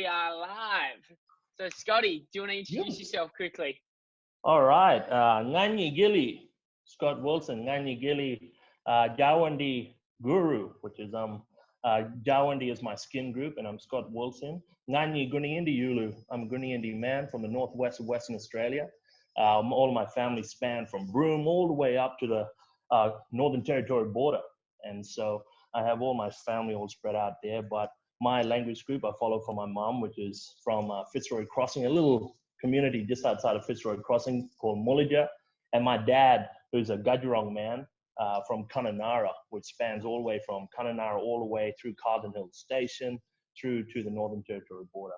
are live. So, Scotty, do you want to introduce Yeah. yourself quickly? All right. Ngani Gilly, Scott Wilson, Ngani Gilly, Jawandi Guru, which is Jawandi is my skin group, and I'm Scott Wilson. Ngani Gooniyandi Yulu, I'm a Gooniyandi man from the northwest of Western Australia. All of my family span from Broome all the way up to the Northern Territory border, and so I have all my family all spread out there. But my language group I follow from my mom, which is from Fitzroy Crossing, a little community just outside of Fitzroy Crossing called Muladja, and my dad, who's a Gadgerong man from Kununurra, which spans all the way from Kununurra all the way through Carlton Hill Station through to the Northern Territory border.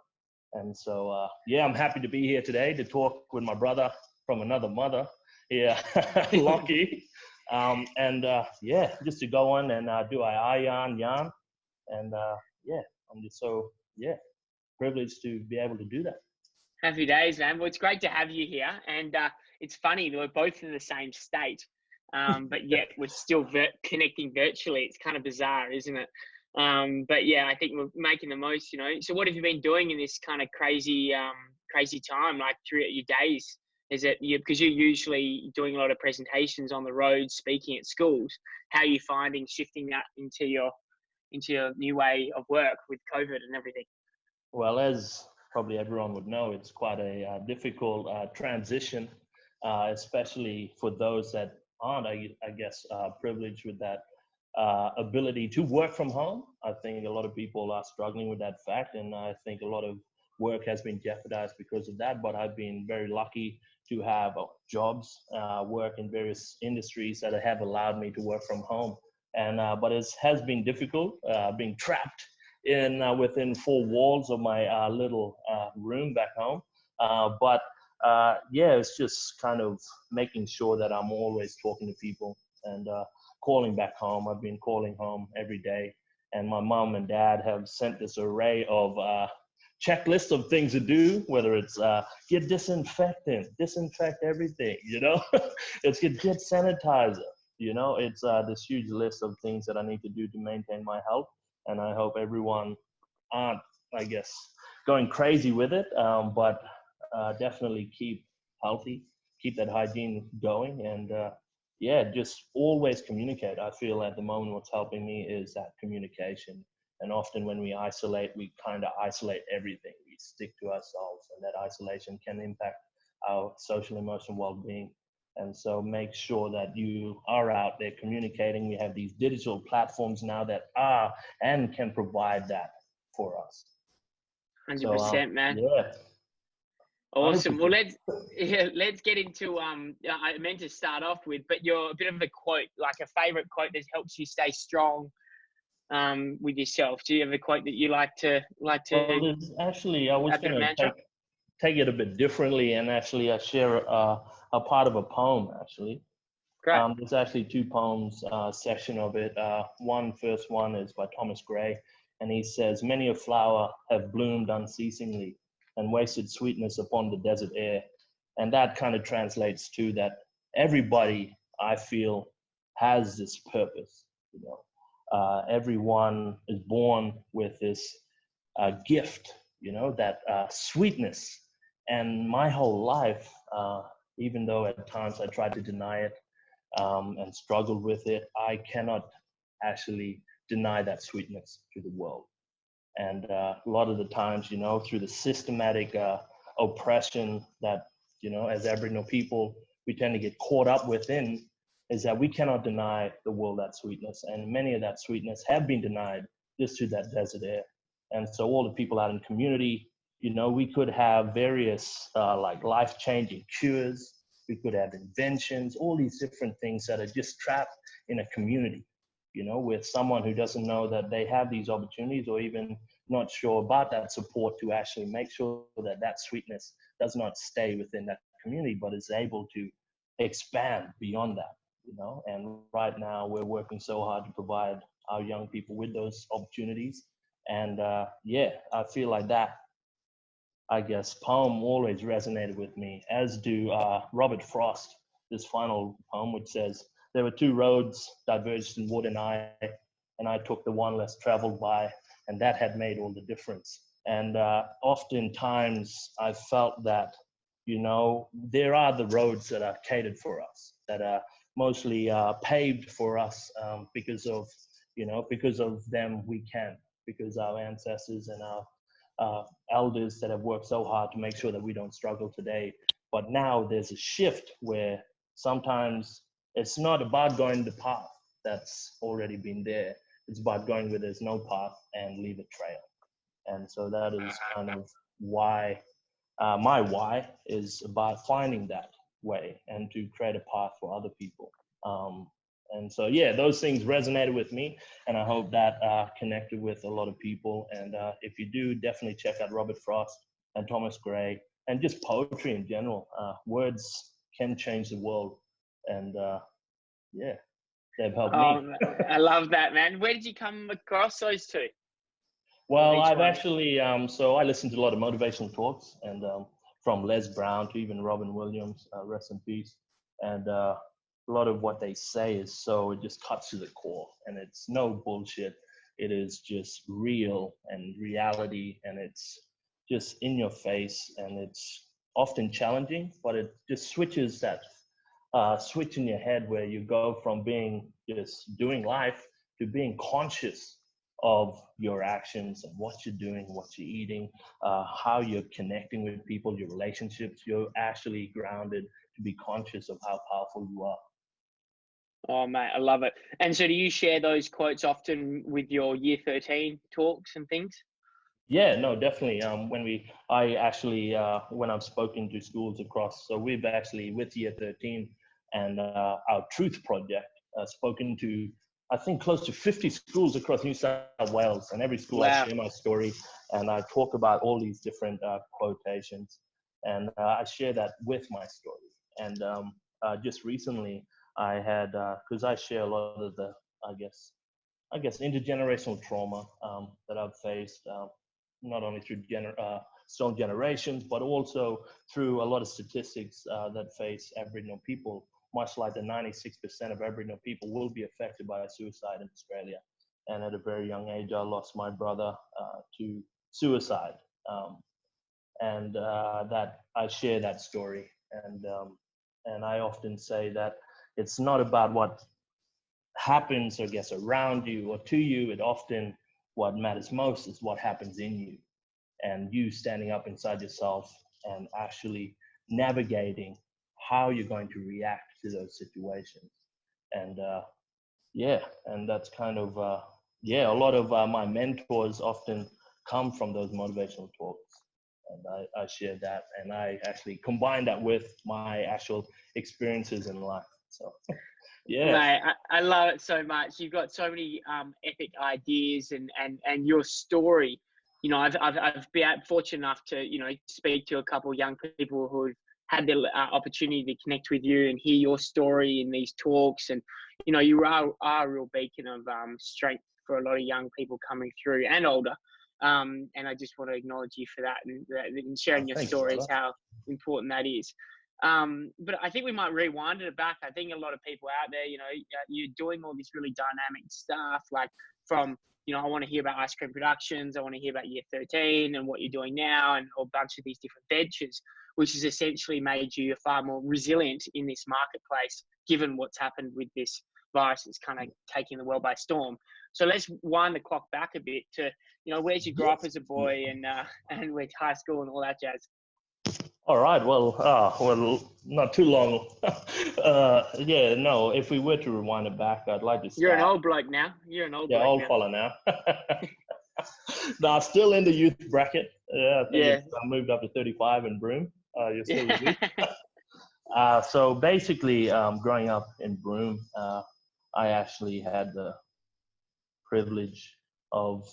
And so, yeah, I'm happy to be here today to talk with my brother from another mother, Lockie. Yeah, just to go on and do iyarn, and yeah, I'm just so, yeah, privileged to be able to do that. Happy days, man. Well, it's great to have you here. And it's funny, we're both in the same state, but yet we're still connecting virtually. It's kind of bizarre, isn't it? But yeah, I think we're making the most, you know. So what have you been doing in this kind of crazy time, like throughout your days? Is it because you're usually doing a lot of presentations on the road, speaking at schools? How are you finding shifting that into your new way of work with COVID and everything? Well, as probably everyone would know, it's quite a difficult transition, especially for those that aren't, I guess, privileged with that ability to work from home. I think a lot of people are struggling with that fact, and I think a lot of work has been jeopardized because of that. But I've been very lucky to have jobs, work in various industries that have allowed me to work from home. And but it has been difficult being trapped in within four walls of my little room back home. Yeah, it's just kind of making sure that I'm always talking to people and calling back home. I've been calling home every day, and my mom and dad have sent this array of checklist of things to do, whether it's get disinfectant, disinfect everything, you know, it's get sanitizer, you know, it's this huge list of things that I need to do to maintain my health. And I hope everyone aren't, I guess, going crazy with it, but definitely keep healthy, keep that hygiene going, and yeah, just always communicate. I feel at the moment what's helping me is that communication. And often when we isolate, we kind of isolate everything. We stick to ourselves, and that isolation can impact our social emotional well-being. And so make sure that you are out there communicating. We have these digital platforms now that are and can provide that for us. 100%, man. Yeah. Awesome. 100%. Well, let's get into I meant to start off with, but you're a bit of a quote, like a favorite quote that helps you stay strong with yourself. Do you have a quote that you like to? Well, actually, I was going to take it a bit differently, and actually I share a part of a poem, actually. Great. There's actually two poems, section of it. First one is by Thomas Gray, and he says, "Many a flower have bloomed unceasingly and wasted sweetness upon the desert air." And that kind of translates to that everybody, I feel, has this purpose, you know. Everyone is born with this gift, you know, that sweetness. And my whole life, even though at times I tried to deny it and struggled with it, I cannot actually deny that sweetness to the world. And a lot of the times, you know, through the systematic oppression that, you know, as Aboriginal people, we tend to get caught up within, is that we cannot deny the world that sweetness. And many of that sweetness have been denied just through that desert air. And so all the people out in community, you know, we could have various like life-changing cures. We could have inventions, all these different things that are just trapped in a community, you know, with someone who doesn't know that they have these opportunities, or even not sure about that support to actually make sure that that sweetness does not stay within that community, but is able to expand beyond that, you know. And right now we're working so hard to provide our young people with those opportunities. And yeah, I feel like that, I guess, poem always resonated with me, as do Robert Frost, this final poem, which says, "There were two roads diverged in wood and I took the one less traveled by, and that had made all the difference. And oftentimes I felt that, you know, there are the roads that are catered for us, that are mostly paved for us because of, you know, because of them we can, because our ancestors and our elders that have worked so hard to make sure that we don't struggle today. But now there's a shift where sometimes it's not about going the path that's already been there. It's about going where there's no path and leave a trail. And so that is kind of why my why is about finding that way and to create a path for other people. And so, yeah, those things resonated with me, and I hope that connected with a lot of people. And if you do, definitely check out Robert Frost and Thomas Gray, and just poetry in general. Words can change the world, and yeah, they've helped me. I love that, man. Where did you come across those two? Well, I've actually, so I listen to a lot of motivational talks, and from Les Brown to even Robin Williams, rest in peace. And a lot of what they say is so, it just cuts to the core, and it's no bullshit. It is just real and reality, and it's just in your face, and it's often challenging, but it just switches that switch in your head where you go from being just doing life to being conscious of your actions and what you're doing, what you're eating, how you're connecting with people, your relationships. You're actually grounded to be conscious of how powerful you are. Oh, mate, I love it. And so do you share those quotes often with your year 13 talks and things? Yeah, no, definitely. When I've spoken to schools across, so we've actually, with year 13 and our Truth Project, spoken to, I think, close to 50 schools across New South Wales. And every school, I share my story, and I talk about all these different quotations, and I share that with my story. And just recently, I had, because I share a lot of the, I guess, intergenerational trauma that I've faced, not only through stone generations, but also through a lot of statistics that face Aboriginal people. Much like the 96% of Aboriginal people will be affected by a suicide in Australia. And at a very young age, I lost my brother to suicide. And that I share that story. And I often say that it's not about what happens, I guess, around you or to you. It often, what matters most is what happens in you, and you standing up inside yourself and actually navigating how you're going to react to those situations. And and that's kind of a lot of my mentors often come from those motivational talks, and I share that, and I actually combine that with my actual experiences in life. So yeah, mate, I love it so much. You've got so many epic ideas and your story. You know, I've been fortunate enough to, you know, speak to a couple of young people who've had the opportunity to connect with you and hear your story in these talks. And, you know, you are a real beacon of strength for a lot of young people coming through and older. And I just want to acknowledge you for that, and sharing your stories, how important that is. But I think we might rewind it back. I think a lot of people out there, you know, you're doing all this really dynamic stuff, like from, you know, I want to hear about Ice Cream Productions. I want to hear about year 13 and what you're doing now, and a bunch of these different ventures, which has essentially made you far more resilient in this marketplace, given what's happened with this virus. It's kind of taking the world by storm. So let's wind the clock back a bit to, you know, where'd you grow up as a boy, and with high school and all that jazz? All right. Well, not too long. If we were to rewind it back, I'd like to start. You're an old bloke now. You're an old bloke old now. fella now. No, still in the youth bracket. I moved up to 35 in Broome. You're still with me. So basically, growing up in Broome, I actually had the privilege of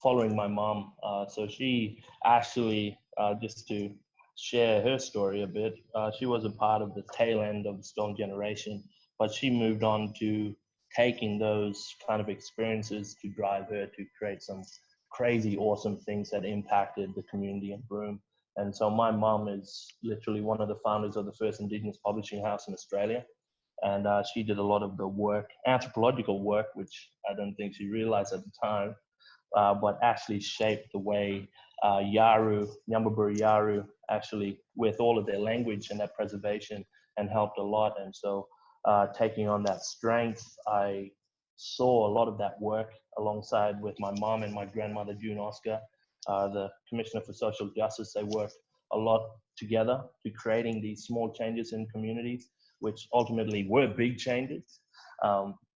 following my mom. So she actually, just to share her story a bit, she was a part of the tail end of the Stone generation, but she moved on to taking those kind of experiences to drive her to create some crazy, awesome things that impacted the community in Broome. And so my mom is literally one of the founders of the first Indigenous publishing house in Australia. And she did a lot of the work, anthropological work, which I don't think she realized at the time, but actually shaped the way Yawuru, actually, with all of their language and that preservation, and helped a lot. And so taking on that strength, I saw a lot of that work alongside with my mom and my grandmother, June Oscar, the Commissioner for Social Justice. They worked a lot together to creating these small changes in communities, which ultimately were big changes.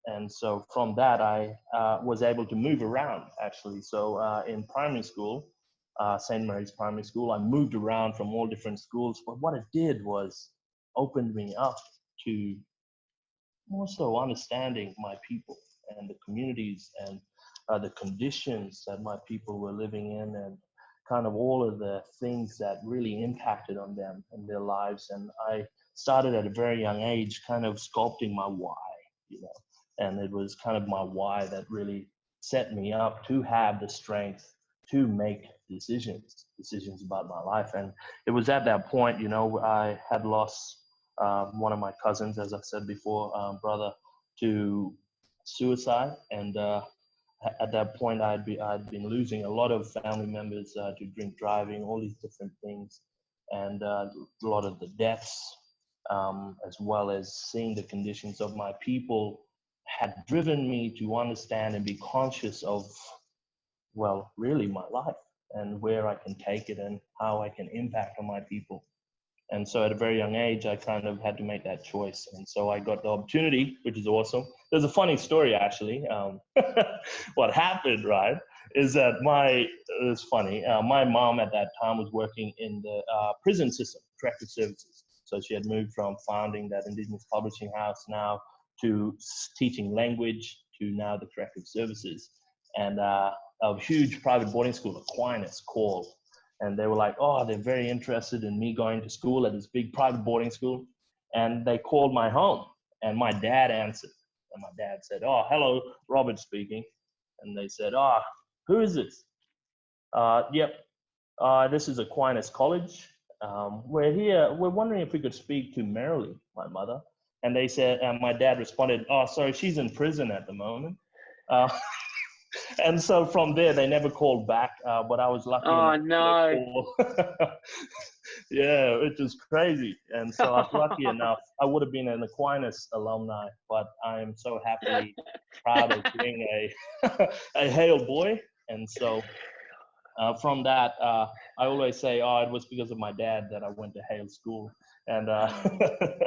And so from that, I was able to move around, actually. So in primary school, St. Mary's Primary School, I moved around from all different schools. But what it did was opened me up to also understanding my people and the communities and the conditions that my people were living in, and kind of all of the things that really impacted on them and their lives. And I started at a very young age kind of sculpting my why, you know, and it was kind of my why that really set me up to have the strength to make decisions about my life. And it was at that point, you know, I had lost one of my cousins, as I said before, brother, to suicide. And at that point, I'd been losing a lot of family members to drink driving, all these different things, and a lot of the deaths, as well as seeing the conditions of my people, had driven me to understand and be conscious of, well, really my life and where I can take it and how I can impact on my people. And so at a very young age, I kind of had to make that choice. And so I got the opportunity, which is awesome. There's a funny story, actually. What happened, right, is that it's funny. My mom at that time was working in the prison system, corrective services. So she had moved from founding that Indigenous publishing house now to teaching language to now the corrective services. And a huge private boarding school, Aquinas, called. And they were like, oh, they're very interested in me going to school at this big private boarding school. And they called my home, and my dad answered. And my dad said, oh, hello, Robert speaking. And they said, oh, who is this? Yep, this is Aquinas College. We're here, we're wondering if we could speak to Marilee, my mother. And they said, and my dad responded, oh, sorry, she's in prison at the moment. And so from there, they never called back, but I was lucky enough. No. Yeah, which is crazy. And so I was lucky enough. I would have been an Aquinas alumni, but I am so happily proud of being a Hale boy. And so from that, I always say, oh, it was because of my dad that I went to Hale school. And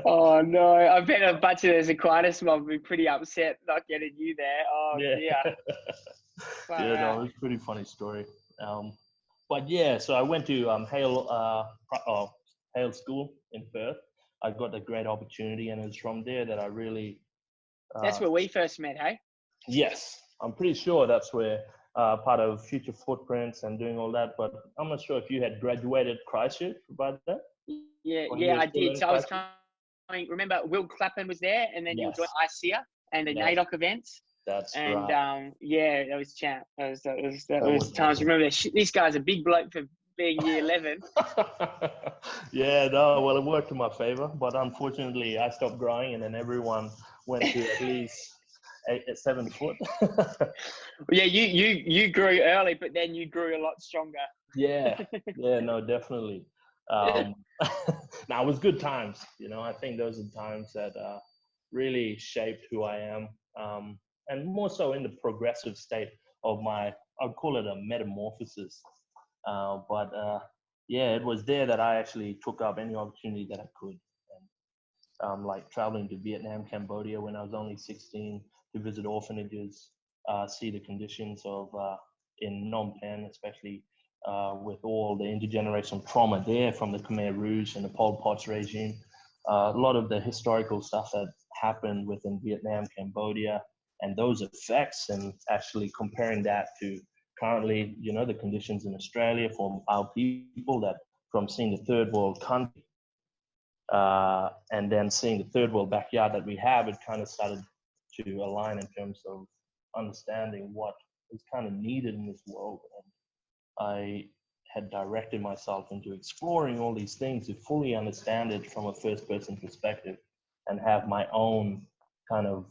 oh no, I bet a bunch of those Aquinas mob would be pretty upset not getting you there. Oh yeah. Yeah, no, it's a pretty funny story. But yeah, so I went to Hale School in Perth. I got a great opportunity, and it was from there that I really. That's where we first met, hey? Yes, I'm pretty sure that's where part of Future Footprints and doing all that. But I'm not sure if you had graduated Christchurch by then. Yeah, I did. So I was coming. Remember, Will Clapham was there, and then you joined ICEA and the NAIDOC events. That's and right. Yeah, that was champ. That was times. Awesome. Remember, this guy's a big bloke for being year 11. Yeah, no, well, it worked in my favor, but unfortunately, I stopped growing, and then everyone went to at least 7 foot. Yeah, you grew early, but then you grew a lot stronger. Yeah, no, definitely. Now it was good times, you know. I think those are times that really shaped who I am, and more so in the progressive state of my, I'd call it a metamorphosis. Yeah, it was there that I actually took up any opportunity that I could. And like traveling to Vietnam, Cambodia when I was only 16 to visit orphanages, see the conditions of in Phnom Penh, especially with all the intergenerational trauma there from the Khmer Rouge and the Pol Pot's regime. A lot of the historical stuff that happened within Vietnam, Cambodia, and those effects, and actually comparing that to currently, you know, the conditions in Australia for our people, that from seeing the third world country and then seeing the third world backyard that we have, it kind of started to align in terms of understanding what is kind of needed in this world. And I had directed myself into exploring all these things to fully understand it from a first person perspective and have my own kind of,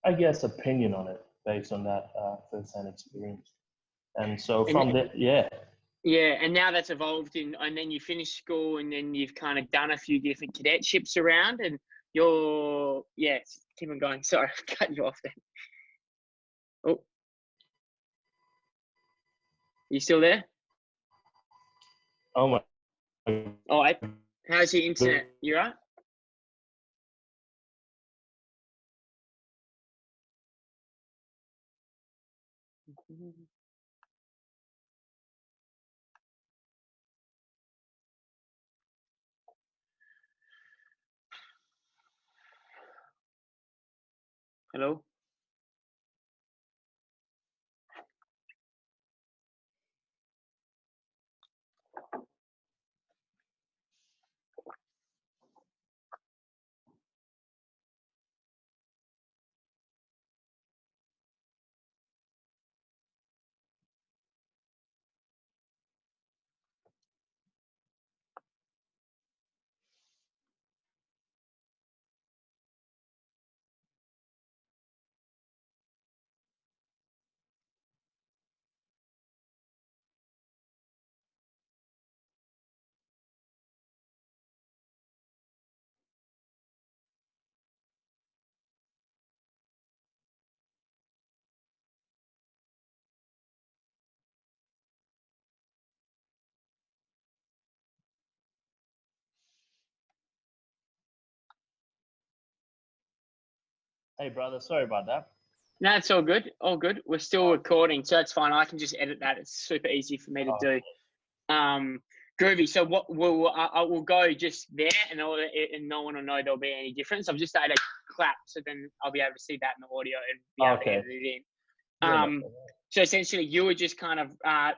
I guess, opinion on it based on that first-hand experience. And so from there, yeah. Yeah, and now that's evolved and then you finish school and then you've kind of done a few different cadetships around and keep on going. Sorry, I've cut you off there. Oh, you still there? Oh my. Oh, how's your internet? You right? Hello? Hey, brother, sorry about that. No, it's all good. All good. We're still recording, so it's fine. I can just edit that. It's super easy for me to do. Groovy. So what I will go just there, and no one will know there'll be any difference. I've just added a clap, so then I'll be able to see that in the audio and be able to edit it in. So essentially, you were just kind of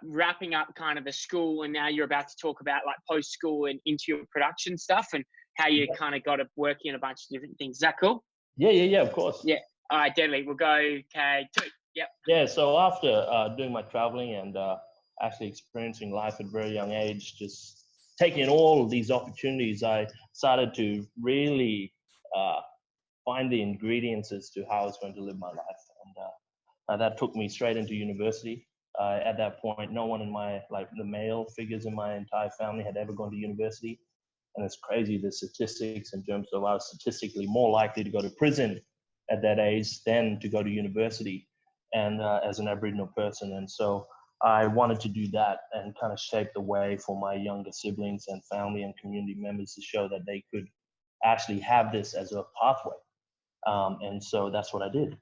wrapping up kind of the school, and now you're about to talk about like post school and into your production stuff, and how you kind of got to work in a bunch of different things. Is that cool? Yeah, of course. Yeah. All right, deadly. We'll go K2. Yep. Yeah, so after doing my traveling and actually experiencing life at a very young age, just taking in all of these opportunities, I started to really find the ingredients as to how I was going to live my life. And that took me straight into university. At that point, no one in the male figures in my entire family had ever gone to university. And it's crazy, the statistics in terms of I was statistically more likely to go to prison at that age than to go to university, and as an Aboriginal person. And so I wanted to do that and kind of shape the way for my younger siblings and family and community members to show that they could actually have this as a pathway. And so that's what I did.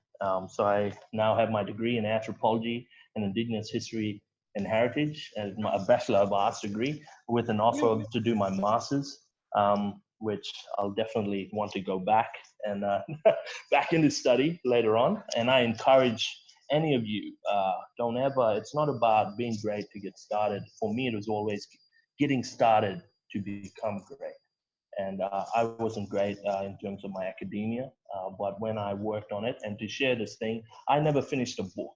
So I now have my degree in Anthropology and Indigenous History and Heritage, and a Bachelor of Arts degree with an offer to do my Master's, which I'll definitely want to go back and back into study later on. And I encourage any of you, it's not about being great to get started. For me, it was always getting started to become great. And I wasn't great in terms of my academia, but when I worked on it, and to share this thing, I never finished a book.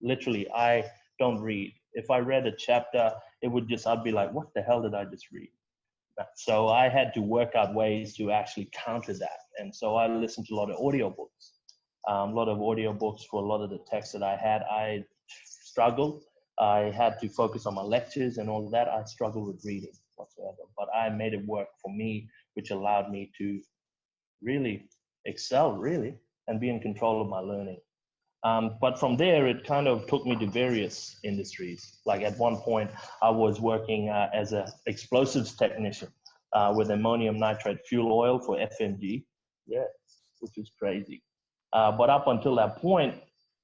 Literally, I don't read. If I read a chapter, I'd be like, what the hell did I just read? So I had to work out ways to actually counter that. And so I listened to a lot of audiobooks. For a lot of the texts that I had. I struggled. I had to focus on my lectures and all of that. I struggled with reading whatsoever, but I made it work for me, which allowed me to really excel, and be in control of my learning. But from there, it kind of took me to various industries. Like at one point, I was working as an explosives technician with ammonium nitrate fuel oil for FMG, which was crazy. But up until that point,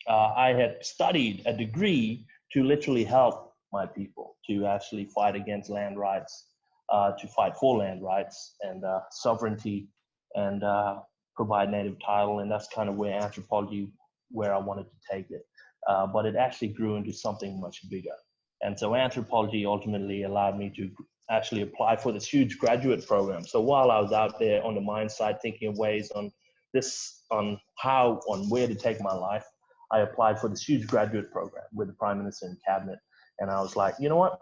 I had studied a degree to literally help my people to actually fight against land rights, to fight for land rights and sovereignty, and provide native title. And that's kind of where anthropology, where I wanted to take it. But it actually grew into something much bigger. And so anthropology ultimately allowed me to actually apply for this huge graduate program. So while I was out there on the mine site thinking of ways on where to take my life, I applied for this huge graduate program with the Prime Minister and Cabinet. And I was like, you know what?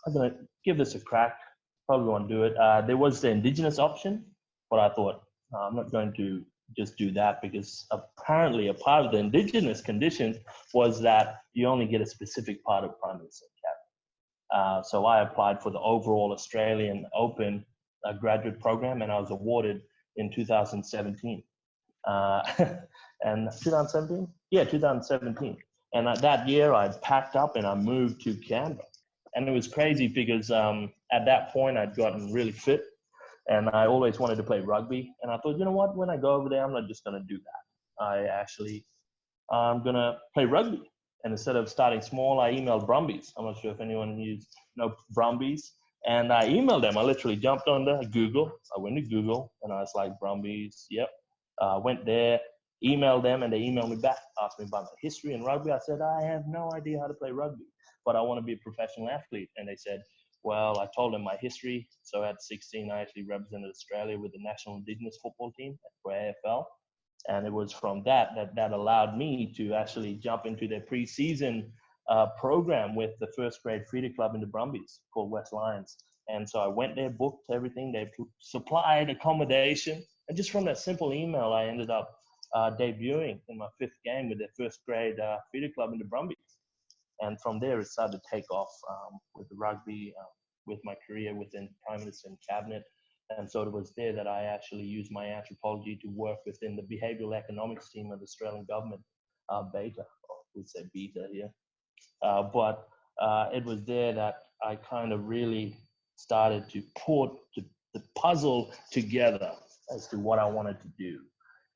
I'm going to give this a crack. Probably want to do it. There was the Indigenous option, but I thought, I'm not going to just do that, because apparently a part of the Indigenous condition was that you only get a specific part of Prime Minister Cabinet. So I applied for the overall Australian Open graduate program, and I was awarded in 2017. And 2017? Yeah, 2017. And that year I packed up and I moved to Canberra. And it was crazy because at that point I'd gotten really fit and I always wanted to play rugby. And I thought, you know what, when I go over there, I'm not just going to do that. I'm going to play rugby. And instead of starting small, I emailed Brumbies. I'm not sure if anyone knows Brumbies. And I emailed them. I literally jumped onto Google. I went to Google and I was like, Brumbies, yep. Went there, emailed them, and they emailed me back, asked me about my history in rugby. I said, I have no idea how to play rugby, but I want to be a professional athlete. And they said, well, I told them my history. So at 16, I actually represented Australia with the National Indigenous football team for AFL. And it was from that allowed me to actually jump into their pre-season program with the first grade feeder club in the Brumbies called West Lions. And so I went there, booked everything. They supplied accommodation. And just from that simple email, I ended up debuting in my 5th game with their first grade feeder club in the Brumbies. And from there, it started to take off with the rugby, with my career within Prime Minister and Cabinet. And so it was there that I actually used my anthropology to work within the behavioural economics team of the Australian government, BETA, or we'd say BETA here. But it was there that I kind of really started to put the puzzle together as to what I wanted to do.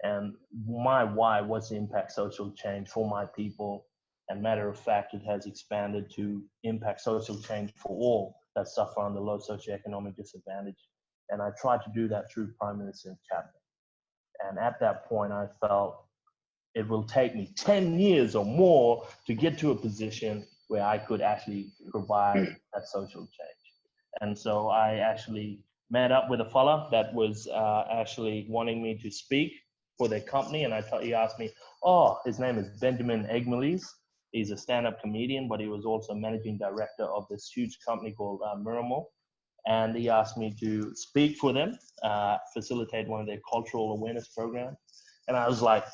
And my why was to impact social change for my people. And matter of fact, it has expanded to impact social change for all that suffer under low socioeconomic disadvantage. And I tried to do that through Prime Minister and Cabinet. And at that point, I felt it will take me 10 years or more to get to a position where I could actually provide that social change. And so I actually met up with a fella that was actually wanting me to speak for their company. And he asked me, his name is Benjamin Egmeles. He's a stand-up comedian, but he was also managing director of this huge company called Miramar. And he asked me to speak for them, facilitate one of their cultural awareness programs. And I was like,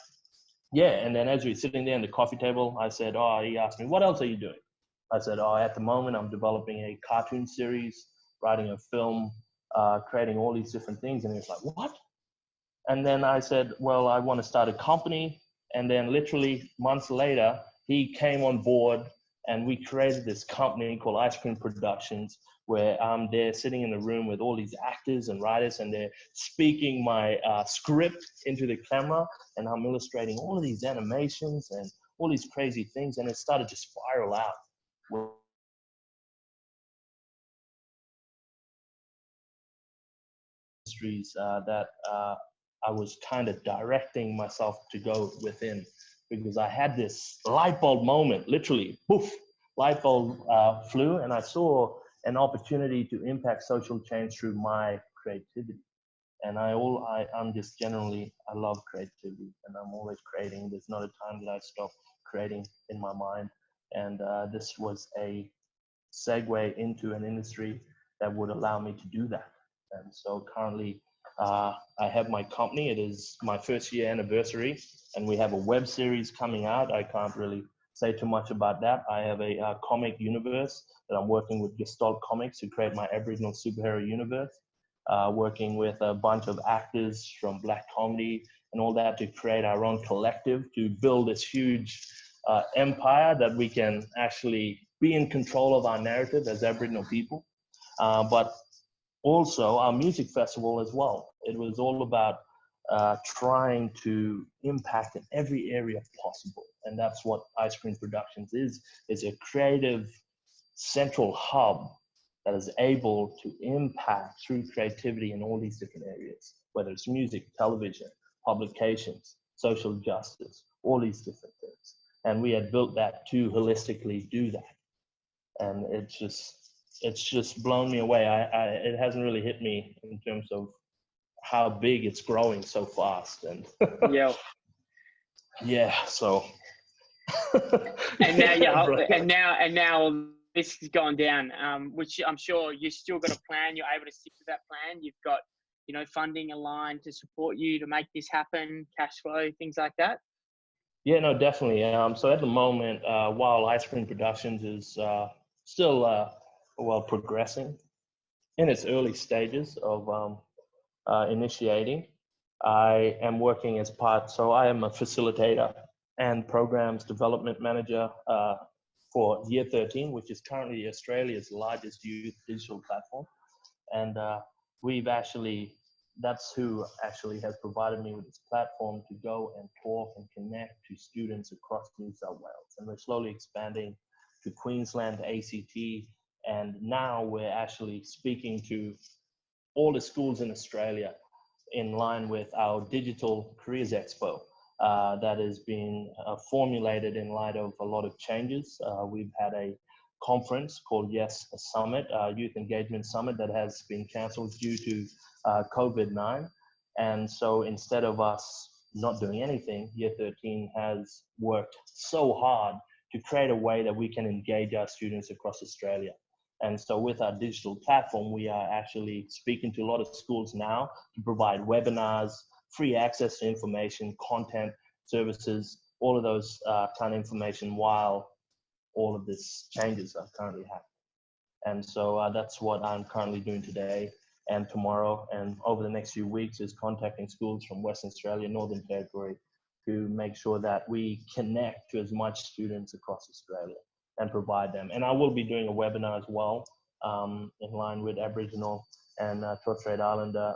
yeah. And then as we were sitting there at the coffee table, I said, he asked me, what else are you doing? I said, at the moment, I'm developing a cartoon series, writing a film, creating all these different things. And he was like, what? And then I said, well, I want to start a company. And then literally months later, he came on board and we created this company called Ice Cream Productions, where I'm there sitting in a room with all these actors and writers, and they're speaking my script into the camera, and I'm illustrating all of these animations and all these crazy things, and it started to spiral out. Industries that I was kind of directing myself to go within, because I had this light bulb moment, literally, poof, light bulb flew, and I saw an opportunity to impact social change through my creativity. And I'm just generally, I love creativity, and I'm always creating. There's not a time that I stop creating in my mind. And this was a segue into an industry that would allow me to do that. And so currently, I have my company. It is my 1st year anniversary, and we have a web series coming out. I can't really say too much about that. I have a comic universe that I'm working with Gestalt Comics to create my Aboriginal Superhero universe, working with a bunch of actors from Black comedy and all that to create our own collective to build this huge empire that we can actually be in control of our narrative as Aboriginal people. But also our music festival as well. It was all about trying to impact in every area possible. And that's what Ice Cream Productions is a creative central hub that is able to impact through creativity in all these different areas, whether it's music, television, publications, social justice, all these different things. And we had built that to holistically do that. And it's just blown me away. It hasn't really hit me in terms of how big it's growing so fast. And so. and now this has gone down, which I'm sure you still got a plan. You're able to stick to that plan. You've got funding aligned to support you to make this happen, cash flow, things like that? Yeah, no, definitely. So at the moment, while Ice Cream Productions is still progressing in its early stages of initiating, I am working as part. So I am a facilitator and programs development manager for Year 13, which is currently Australia's largest youth digital platform, and that's who actually has provided me with this platform to go and talk and connect to students across New South Wales. And we're slowly expanding to Queensland, to ACT, and now we're actually speaking to all the schools in Australia in line with our Digital Careers Expo that is being formulated in light of a lot of changes. We've had a conference called Yes Summit, Youth Engagement Summit, that has been cancelled due to COVID-19. And so instead of us not doing anything, Year 13 has worked so hard to create a way that we can engage our students across Australia. And so with our digital platform, we are actually speaking to a lot of schools now to provide webinars, free access to information, content, services, all of those kind of information while all of these changes are currently happening. And so that's what I'm currently doing today and tomorrow and over the next few weeks, is contacting schools from Western Australia, Northern Territory, to make sure that we connect to as much students across Australia and provide them. And I will be doing a webinar as well in line with Aboriginal and Torres Strait Islander,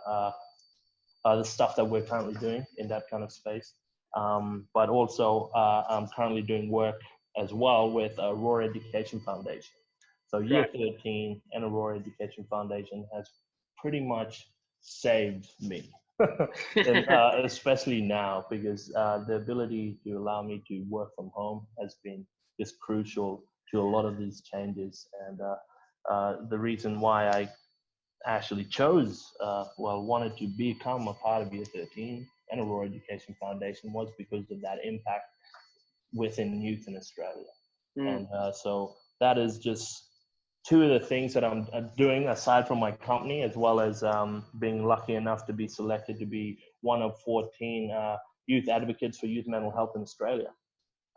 the stuff that we're currently doing in that kind of space. But also I'm currently doing work as well with Aurora Education Foundation. So Year 13 and Aurora Education Foundation has pretty much saved me, and, especially now, because the ability to allow me to work from home has been just crucial to a lot of these changes. And the reason why I actually chose, wanted to become a part of Year 13 and Aurora Education Foundation was because of that impact within youth in Australia. And so that is just two of the things that I'm doing aside from my company, as well as being lucky enough to be selected to be one of 14 youth advocates for youth mental health in Australia.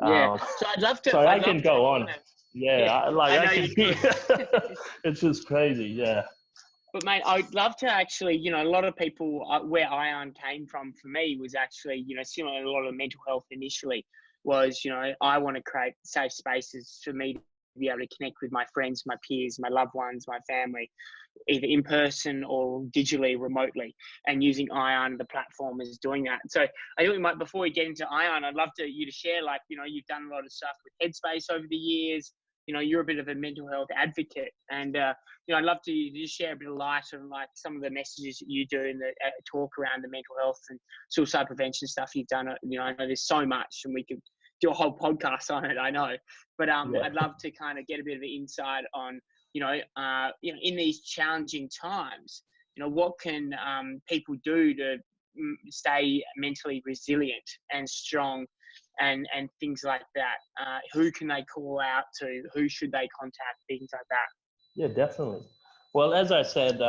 Yeah, so I'd love to. Sorry, I can go on. Yeah, I can. It's just crazy, yeah. But mate, I'd love to actually, a lot of people, where iyarn came from for me was actually, similar to a lot of mental health initially was, I want to create safe spaces for me to be able to connect with my friends, my peers, my loved ones, my family, either in person or digitally, remotely, and using iyarn, the platform, is doing that. So I think before we get into iyarn, I'd love you to share, you've done a lot of stuff with Headspace over the years. You're a bit of a mental health advocate, and I'd love to just share a bit of light on some of the messages that you do in the talk around the mental health and suicide prevention stuff you've done. I know there's so much, and we could do a whole podcast on it, I know, but I'd love to kind of get a bit of an insight on, in these challenging times, what can people do to stay mentally resilient and strong, and things like that. Who can they call out to? Who should they contact? Things like that. Yeah, definitely. Well, as I said,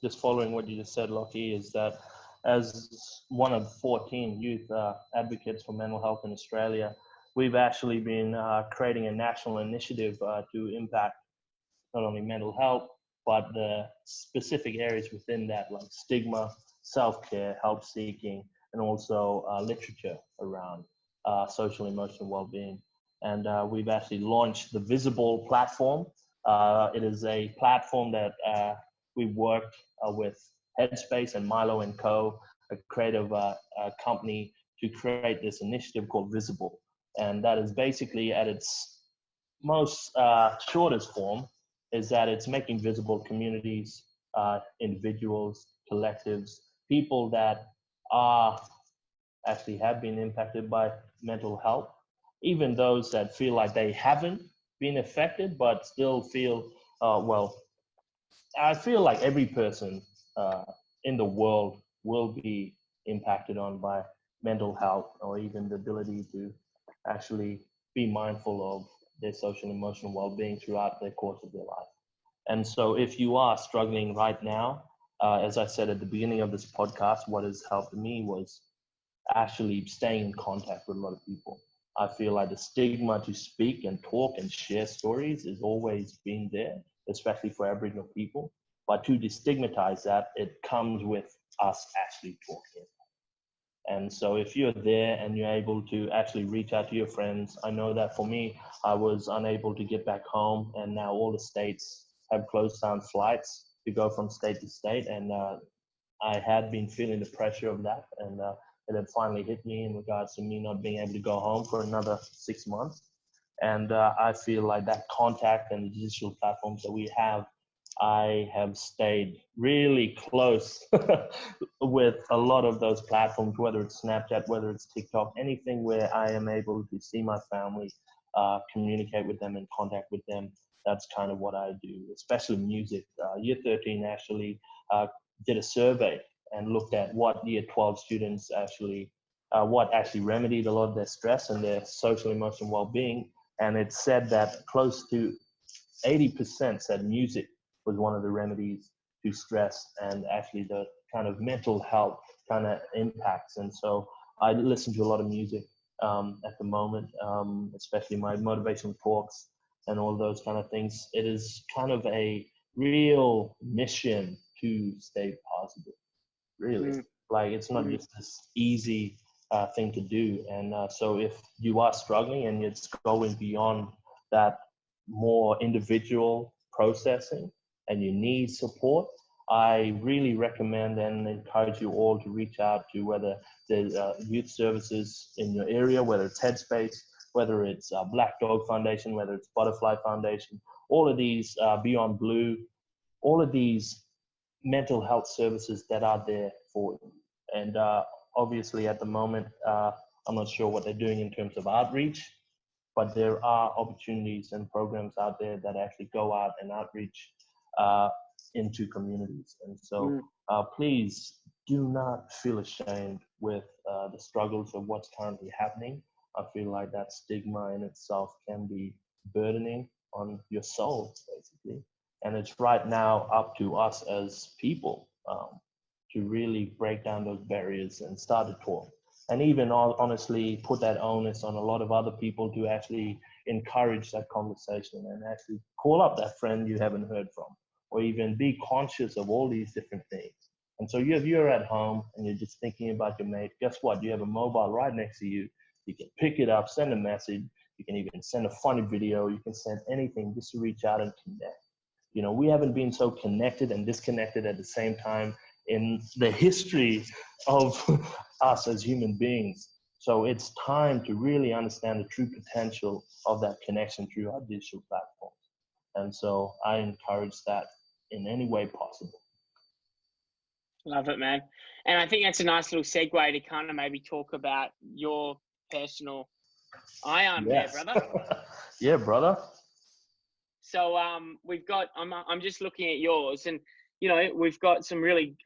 just following what you just said, Lockie, is that as one of 14 youth advocates for mental health in Australia, we've actually been creating a national initiative to impact not only mental health, but the specific areas within that, like stigma, self-care, help seeking, and also literature around social emotional well-being. And we've actually launched the Visible platform. It is a platform that we've worked with Headspace and Milo & Co., a creative company, to create this initiative called Visible. And that is basically, at its most shortest form, is that it's making visible communities, individuals, collectives, people that actually have been impacted by mental health, even those that feel like they haven't been affected, but still feel, I feel like every person in the world will be impacted on by mental health, or even the ability to actually be mindful of their social and emotional well-being throughout the course of their life. And so if you are struggling right now, as I said at the beginning of this podcast, what has helped me was actually staying in contact with a lot of people. I feel like the stigma to speak and talk and share stories is always been there, especially for Aboriginal people. But to destigmatize that, it comes with us actually talking. And so if you're there and you're able to actually reach out to your friends, I know that for me, I was unable to get back home, and now all the states have closed down flights to go from state to state. And I had been feeling the pressure of that, and it had finally hit me in regards to me not being able to go home for another 6 months. And I feel like that contact and the digital platforms that we have, I have stayed really close with a lot of those platforms, whether it's Snapchat, whether it's TikTok, anything where I am able to see my family, communicate with them and contact with them. That's kind of what I do, especially music. Year 13 actually did a survey and looked at what year 12 students actually, what actually remedied a lot of their stress and their social emotional well-being. And it said that close to 80% said music was one of the remedies to stress and actually the kind of mental health kind of impacts. And so I listen to a lot of music at the moment, especially my motivational talks and all those kind of things. It is kind of a real mission to stay positive, really. Like, it's not just this easy thing to do. And so if you are struggling and it's going beyond that more individual processing and you need support, I really recommend and encourage you all to reach out to whether there's youth services in your area, whether it's Headspace, whether it's Black Dog Foundation, whether it's Butterfly Foundation, all of these, Beyond Blue, all of these mental health services that are there for you. And obviously at the moment, I'm not sure what they're doing in terms of outreach, but there are opportunities and programs out there that actually go out and outreach into communities. And so please do not feel ashamed with the struggles of what's currently happening. I feel like that stigma in itself can be burdening on your soul, basically. And it's right now up to us as people to really break down those barriers and start to talk. And even honestly put that onus on a lot of other people to actually encourage that conversation and actually call up that friend you haven't heard from, or even be conscious of all these different things. And so if you're at home and you're just thinking about your mate, guess what? You have a mobile right next to you. You can pick it up, send a message. You can even send a funny video. You can send anything just to reach out and connect. You know, we haven't been so connected and disconnected at the same time in the history of us as human beings. So it's time to really understand the true potential of that connection through our digital platforms. And so I encourage that in any way possible. Love it, man. And I think that's a nice little segue to kind of maybe talk about your personal iyarn there, brother. Yeah, brother. So we've got, I'm just looking at yours, and you know, we've got some really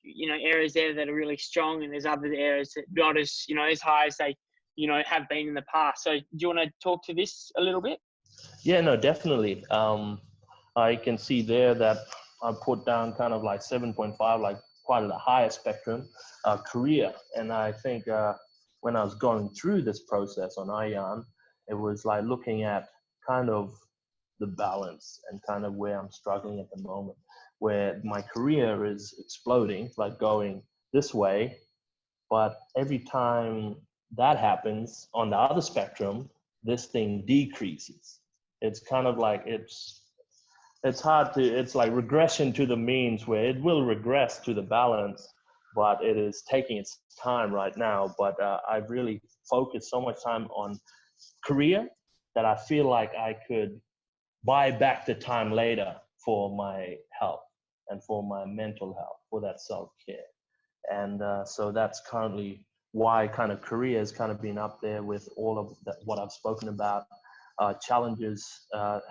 you know, areas there that are really strong, and there's other areas that not as, you know, as high as they, you know, have been in the past. So do you want to talk to this a little bit? Yeah, no, definitely. I can see there that I put down kind of like 7.5, like quite a higher spectrum career. And I think when I was going through this process on iyarn, it was like looking at kind of the balance and kind of where I'm struggling at the moment, where my career is exploding, like going this way. But every time that happens on the other spectrum, this thing decreases. It's kind of like it's hard to, it's like regression to the means, where it will regress to the balance, but it is taking its time right now. But I've really focused so much time on career that I feel like I could buy back the time later for my health and for my mental health, for that self-care. And so that's currently why kind of career has kind of been up there with all of what I've spoken about. Challenges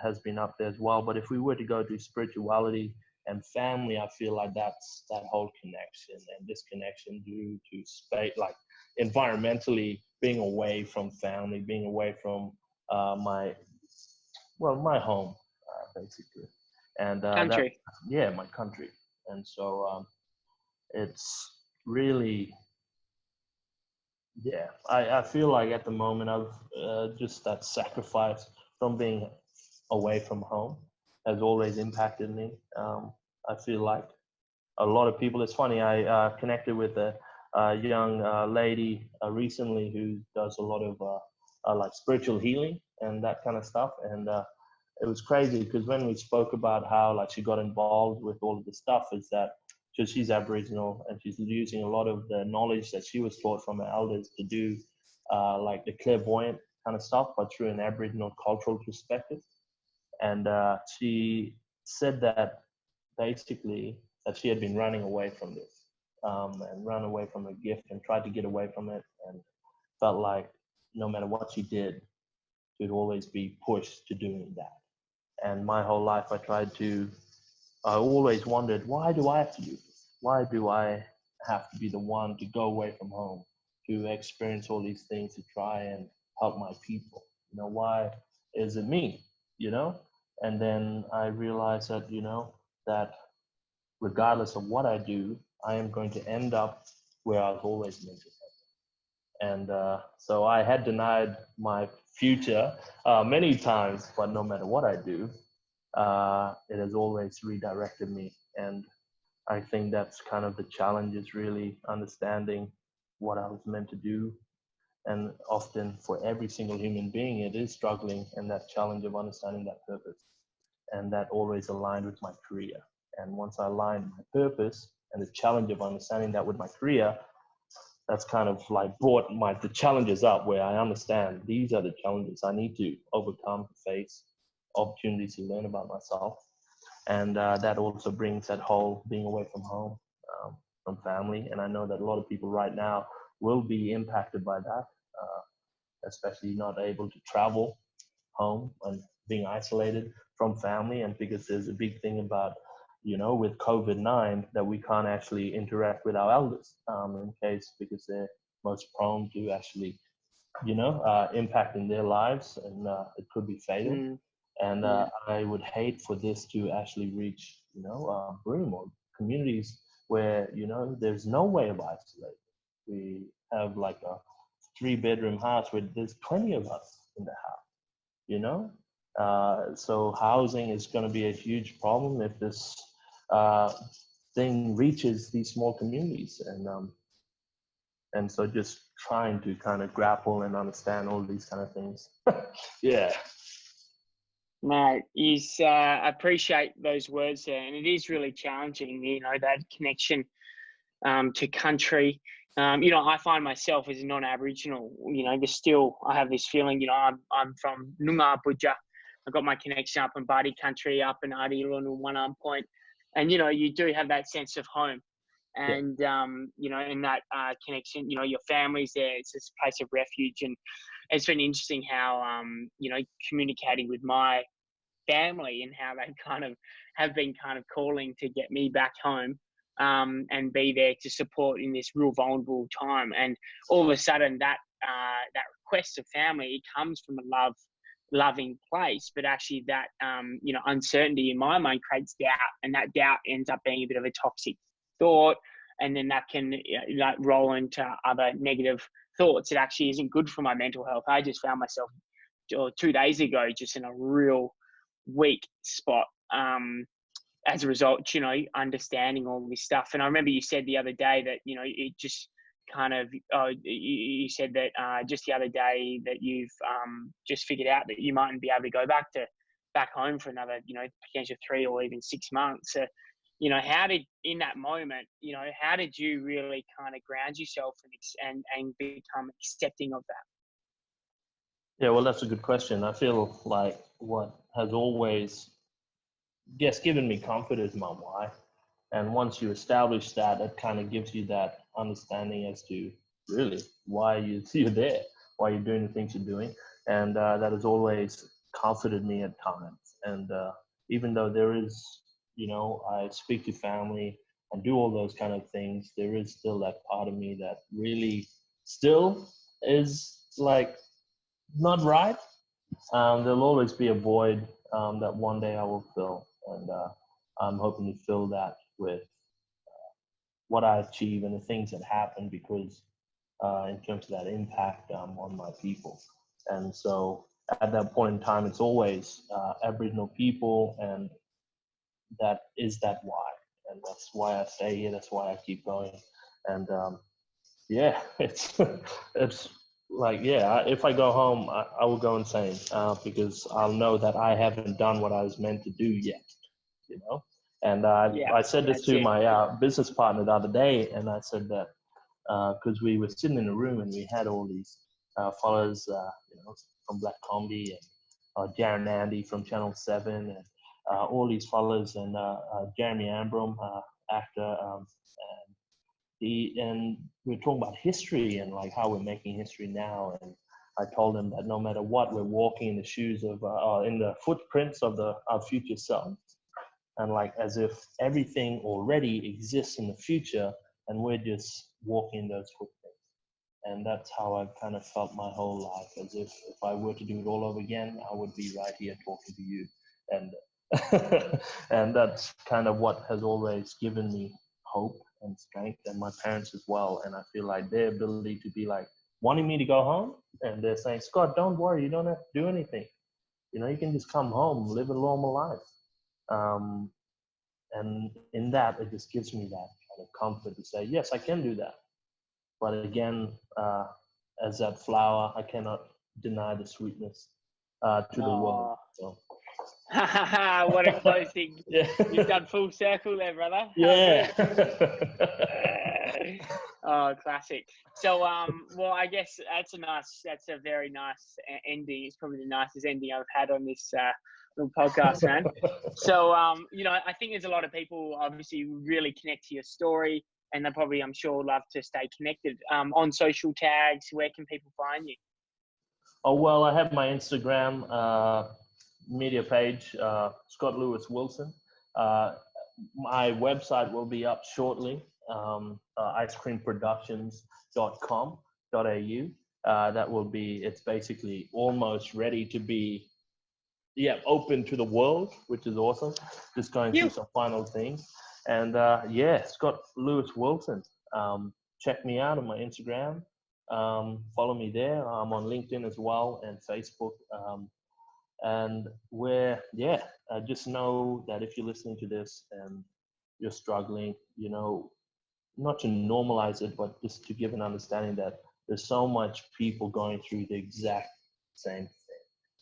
has been up there as well. But if we were to go to spirituality and family, I feel like that's that whole connection and disconnection due to space, like environmentally being away from family, being away from my home, basically. And country. my country. And so it's really, yeah, I feel like at the moment I've just that sacrifice from being away from home has always impacted me. I feel like a lot of people, it's funny, I connected with a young lady recently who does a lot of like spiritual healing and that kind of stuff. And it was crazy because when we spoke about how like she got involved with all of the stuff, is that because she's Aboriginal and she's using a lot of the knowledge that she was taught from her elders to do like the clairvoyant kind of stuff, but through an Aboriginal cultural perspective. And she said that basically that she had been running away from this and run away from her gift and tried to get away from it, and felt like no matter what she did, she would always be pushed to doing that. And my whole life I always wondered, why do I have to do this? Why do I have to be the one to go away from home, to experience all these things, to try and help my people? You know, why is it me? You know? And then I realized that, you know, that regardless of what I do, I am going to end up where I was always meant to be. And so I had denied my future many times, but no matter what I do, it has always redirected me. And I think that's kind of the challenge, is really understanding what I was meant to do. And often for every single human being, it is struggling, and that challenge of understanding that purpose. And that always aligned with my career. And once I aligned my purpose and the challenge of understanding that with my career, that's kind of like brought the challenges up, where I understand these are the challenges I need to overcome, face, opportunities to learn about myself. And that also brings that whole being away from home, from family. And I know that a lot of people right now will be impacted by that, especially not able to travel home and being isolated from family. And because there's a big thing about, you know, with COVID-19, that we can't actually interact with our elders in case, because they're most prone to actually, you know, impacting their lives, and it could be fatal. And I would hate for this to actually reach, you know, Broome or communities where, you know, there's no way of isolating. We have like a 3-bedroom house where there's 20 of us in the house, you know? So housing is going to be a huge problem if this thing reaches these small communities. And so just trying to kind of grapple and understand all these kind of things. Yeah. No, I appreciate those words there, and it is really challenging, you know, that connection to country. You know, I find myself as a non-Aboriginal, you know, I have this feeling, you know, I'm from Muladja. I got my connection up in Badi country, up in Adirun at one point, and you know, you do have that sense of home, and you know, in that connection, you know, your family's there. It's this place of refuge, and it's been interesting how you know, communicating with my family and how they kind of have been kind of calling to get me back home and be there to support in this real vulnerable time. And all of a sudden that request of family, it comes from a loving place, but actually that you know, uncertainty in my mind creates doubt, and that doubt ends up being a bit of a toxic thought, and then that can like roll into other negative thoughts that actually isn't good for my mental health. I just found myself 2 days ago just in a real weak spot as a result, you know, understanding all this stuff. And I remember you said the other day that, you know, it just kind of, you said that just the other day that you've just figured out that you mightn't be able to go back home for another, you know, potential 3 or even 6 months. So, you know, in that moment, you know, how did you really kind of ground yourself and become accepting of that? Yeah, well, that's a good question. I feel like what has always, yes, given me comfort is my why. And once you establish that, it kind of gives you that understanding as to really why you're there, why you're doing the things you're doing. And that has always comforted me at times. And even though there is, you know, I speak to family and do all those kind of things, there is still that part of me that really still is like not right. There'll always be a void that one day I will fill. And I'm hoping to fill that with what I achieve and the things that happen because in terms of that impact on my people. And so at that point in time, it's always Aboriginal people, and that is that why. And that's why I stay here. That's why I keep going. And yeah, it's like, yeah, if I go home, I will go insane because I'll know that I haven't done what I was meant to do yet, you know? And I said this to my business partner the other day, and I said that because we were sitting in a room and we had all these fellas, you know, from Black Combi and Gooniyandi from Channel 7 and all these fellas and Jeremy Ambrom, actor, and we were talking about history and like how we're making history now. And I told him that no matter what, we're walking in the shoes of, in the footprints of our future selves. And like as if everything already exists in the future and we're just walking those footprints. And that's how I've kind of felt my whole life, as if I were to do it all over again, I would be right here talking to you. And and that's kind of what has always given me hope and strength, and my parents as well. And I feel like their ability to be like wanting me to go home, and they're saying, Scott, don't worry, you don't have to do anything. You know, you can just come home, live a normal life. And in that, it just gives me that kind of comfort to say, yes, I can do that. But again, as that flower, I cannot deny the sweetness to the world. So. What a closing. Yeah. You've done full circle there, brother. Yeah. Oh, classic. So, well, I guess that's a very nice ending. It's probably the nicest ending I've had on this little podcast, man. So, you know, I think there's a lot of people obviously really connect to your story, and they probably, I'm sure, love to stay connected. On social tags, where can people find you? Oh, well, I have my Instagram media page, Scott Lewis Wilson. My website will be up shortly, icecreamproductions.com.au. That will be, it's basically almost ready to be, open to the world, which is awesome. Just going through some final things. And Scott Lewis Wilson. Check me out on my Instagram. Follow me there. I'm on LinkedIn as well and Facebook. And just know that if you're listening to this and you're struggling, you know, not to normalize it, but just to give an understanding that there's so much people going through the exact same thing.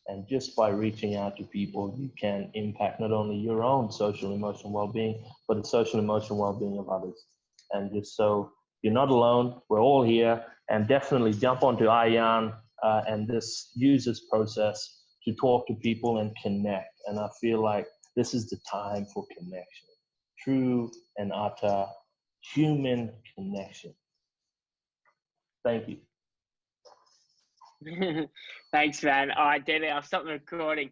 And just by reaching out to people, you can impact not only your own social emotional well-being, but the social emotional well-being of others. And just so you're not alone, we're all here, and definitely jump onto iyarn and just use this process to talk to people and connect. And I feel like this is the time for connection, true and utter human connection. Thank you. Thanks, man. All right, David, I'll stop the recording.